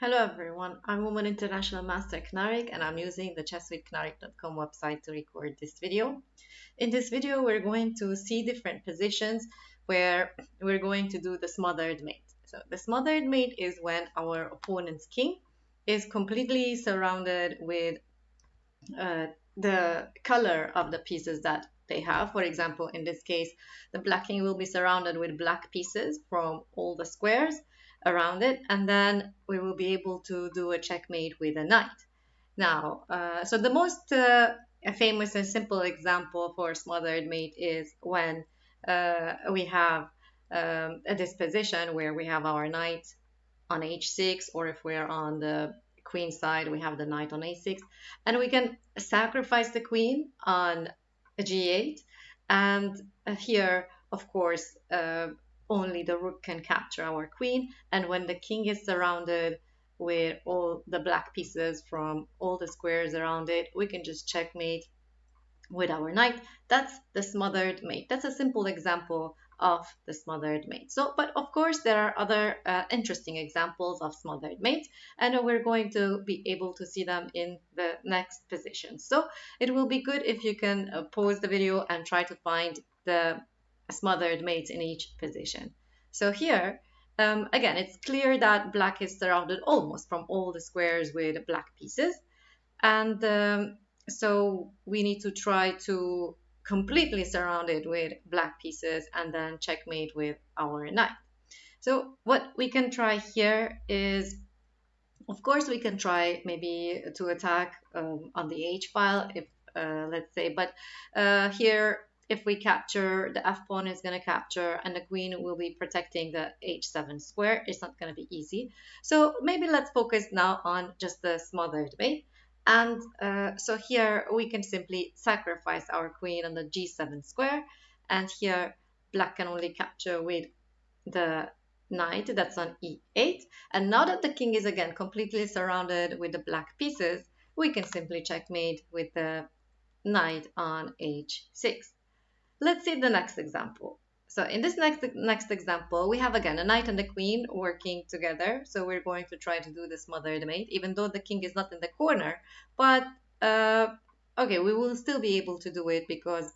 Hello everyone, I'm Woman International Master Knarik and I'm using the chesswithknarik.com website to record this video. In this video, we're going to see different positions where we're going to do the smothered mate. So the smothered mate is when our opponent's king is completely surrounded with uh, the color of the pieces that they have. For example, in this case, the black king will be surrounded with black pieces from all the squares around it, and then we will be able to do a checkmate with a knight. Now, so the most famous and simple example for smothered mate is when we have this position where we have our knight on h6, or if we're on the queen side, we have the knight on a6, and we can sacrifice the queen on g8. And here, of course, only the rook can capture our queen. And when the king is surrounded with all the black pieces from all the squares around it, we can just checkmate with our knight. That's the smothered mate. That's a simple example of the smothered mate. So, but of course, there are other interesting examples of smothered mates, and we're going to be able to see them in the next position. So, it will be good if you can pause the video and try to find the smothered mates in each position. So here, again, it's clear that black is surrounded almost from all the squares with black pieces. And so we need to try to completely surround it with black pieces and then checkmate with our knight. So what we can try here is, of course, we can try maybe to attack on the h file, if let's say, but here, if we capture, the f pawn is going to capture and the queen will be protecting the h7 square. It's not going to be easy. So maybe let's focus now on just the smothered mate. And so here we can simply sacrifice our queen on the g7 square. And here black can only capture with the knight that's on e8. And now that the king is again completely surrounded with the black pieces, we can simply checkmate with the knight on h6. Let's see the next example. So in this next example, we have again a knight and the queen working together. So we're going to try to do the smothered mate, even though the king is not in the corner. But okay, we will still be able to do it because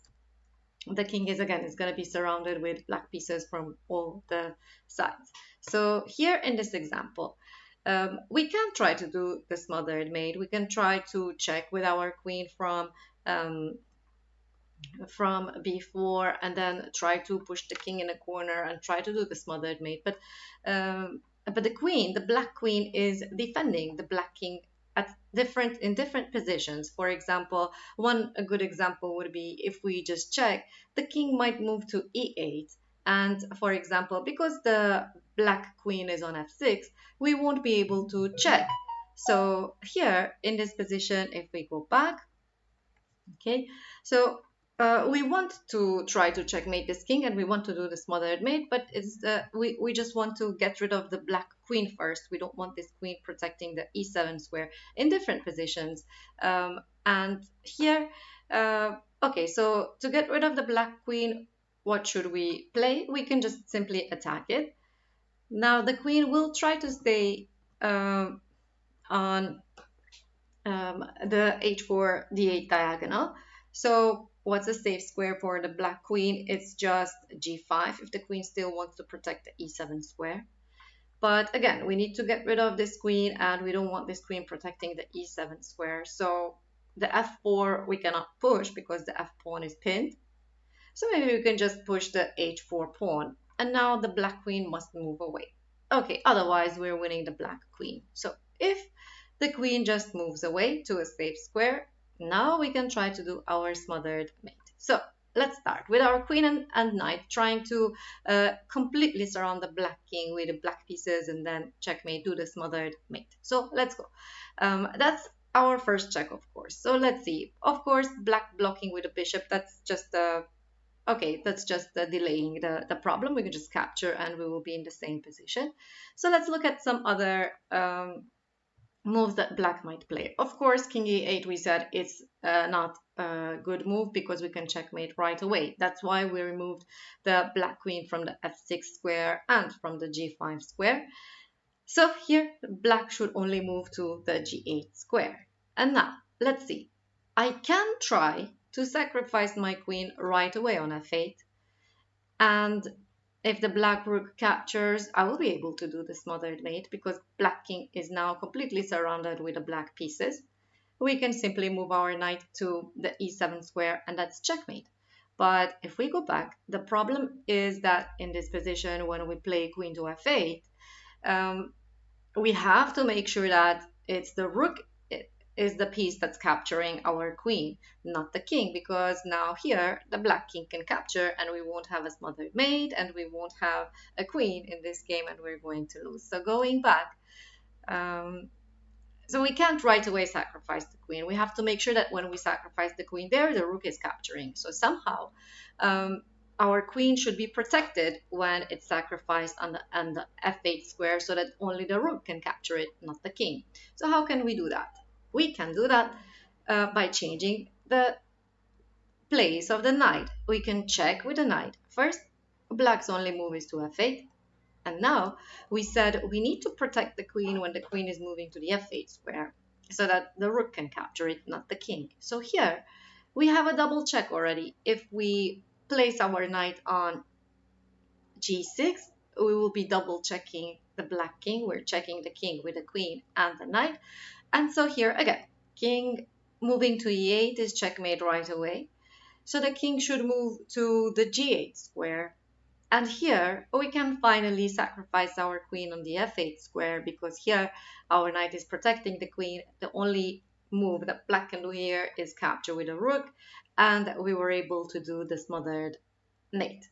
the king is going to be surrounded with black pieces from all the sides. So here in this example, we can try to do the smothered mate. We can try to check with our queen um, from b4 and then try to push the king in a corner and try to do the smothered mate. But the queen, the black queen, is defending the black king at different positions. For example, a good example would be if we just check, the king might move to e8. And for example, because the black queen is on f6, we won't be able to check. So here in this position, if we go back, okay, so we want to try to checkmate this king and we want to do the smothered mate, but we just want to get rid of the black queen first. We don't want this queen protecting the e7 square in different positions. And here, okay, so to get rid of the black queen, what should we play? We can just simply attack it. Now the queen will try to stay on the h4 d8 diagonal. So what's a safe square for the black queen? It's just g5 if the queen still wants to protect the e7 square. But again, we need to get rid of this queen and we don't want this queen protecting the e7 square. So the f4 we cannot push because the f pawn is pinned. So maybe we can just push the h4 pawn. And now the black queen must move away. Okay, otherwise we're winning the black queen. So if the queen just moves away to a safe square, now we can try to do our smothered mate. So let's start with our queen and knight trying to completely surround the black king with the black pieces and then checkmate, do the smothered mate. So let's go. That's our first check, of course. So let's see. Of course, black blocking with a bishop, that's just okay, that's just delaying the problem. We can just capture and we will be in the same position. So let's look at some other moves that black might play. Of course, king e8, we said it's not a good move because we can checkmate right away. That's why we removed the black queen from the f6 square and from the g5 square. So here, black should only move to the g8 square. And now, let's see. I can try to sacrifice my queen right away on f8. And if the black rook captures, I will be able to do the smothered mate because black king is now completely surrounded with the black pieces. We can simply move our knight to the e7 square and that's checkmate. But if we go back, the problem is that in this position, when we play queen to f8, um, we have to make sure that it's the rook is the piece that's capturing our queen, not the king, because now here the black king can capture and we won't have a smothered mate and we won't have a queen in this game and we're going to lose. So going back, um, so we can't right away sacrifice the queen. We have to make sure that when we sacrifice the queen there, the rook is capturing. So somehow our queen should be protected when it's sacrificed on the f8 square so that only the rook can capture it, not the king. So how can we do that? We can do that by changing the place of the knight. We can check with the knight. First, black's only move is to f8. And now we said we need to protect the queen when the queen is moving to the f8 square so that the rook can capture it, not the king. So here we have a double check already. If we place our knight on g6, we will be double checking the black king. We're checking the king with the queen and the knight. And so here again, king moving to e8 is checkmate right away. So the king should move to the g8 square. And here we can finally sacrifice our queen on the f8 square because here our knight is protecting the queen. The only move that black can do here is capture with a rook, and we were able to do the smothered mate.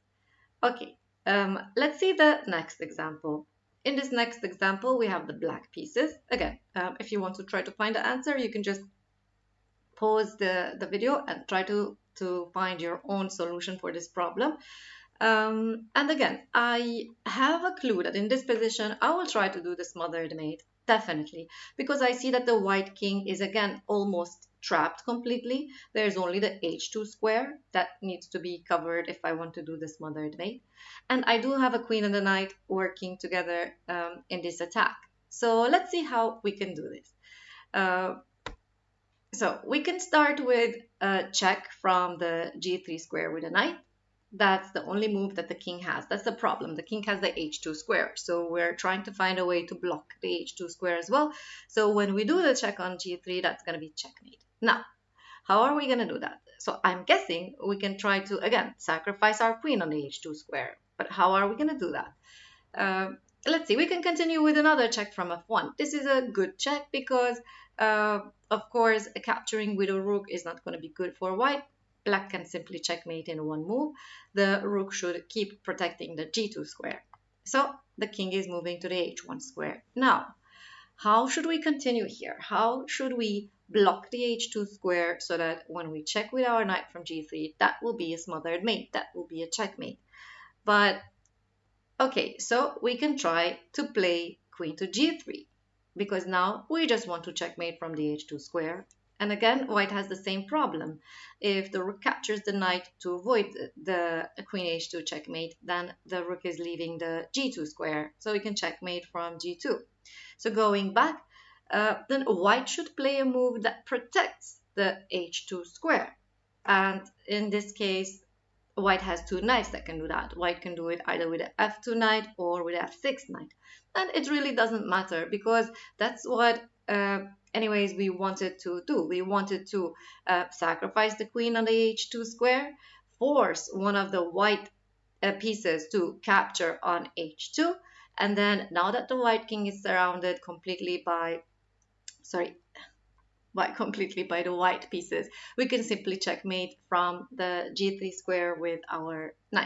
Okay, let's see the next example. In this next example, we have the black pieces. Again, if you want to try to find the answer, you can just pause the video and try to find your own solution for this problem. And again, I have a clue that in this position, I will try to do the smothered mate, definitely, because I see that the white king is again almost trapped completely. There's only the h2 square that needs to be covered if I want to do the smothered mate. And I do have a queen and a knight working together in this attack. So let's see how we can do this. So we can start with a check from the g3 square with a knight. That's the only move that the king has. That's the problem. The king has the h2 square. So we're trying to find a way to block the h2 square as well. So when we do the check on g3, that's going to be checkmate. Now, how are we going to do that? So I'm guessing we can try to, again, sacrifice our queen on the h2 square. But how are we going to do that? Let's see. We can continue with another check from f1. This is a good check because, of course, capturing with a rook is not going to be good for white. Black can simply checkmate in one move. The rook should keep protecting the g2 square. So the king is moving to the h1 square. Now, how should we continue here? How should we block the h2 square so that when we check with our knight from g3, that will be a smothered mate, that will be a checkmate. But, okay, so we can try to play queen to g3 because now we just want to checkmate from the h2 square. And again, white has the same problem. If the rook captures the knight to avoid the queen h2 checkmate, then the rook is leaving the g2 square. So we can checkmate from g2. So going back, then white should play a move that protects the h2 square. And in this case, white has two knights that can do that. White can do it either with an f2 knight or with an f6 knight. And it really doesn't matter because that's what anyways we wanted to do. We wanted to sacrifice the queen on the h2 square, force one of the white pieces to capture on h2, and then now that the white king is surrounded completely by the white pieces, we can simply checkmate from the g3 square with our knight.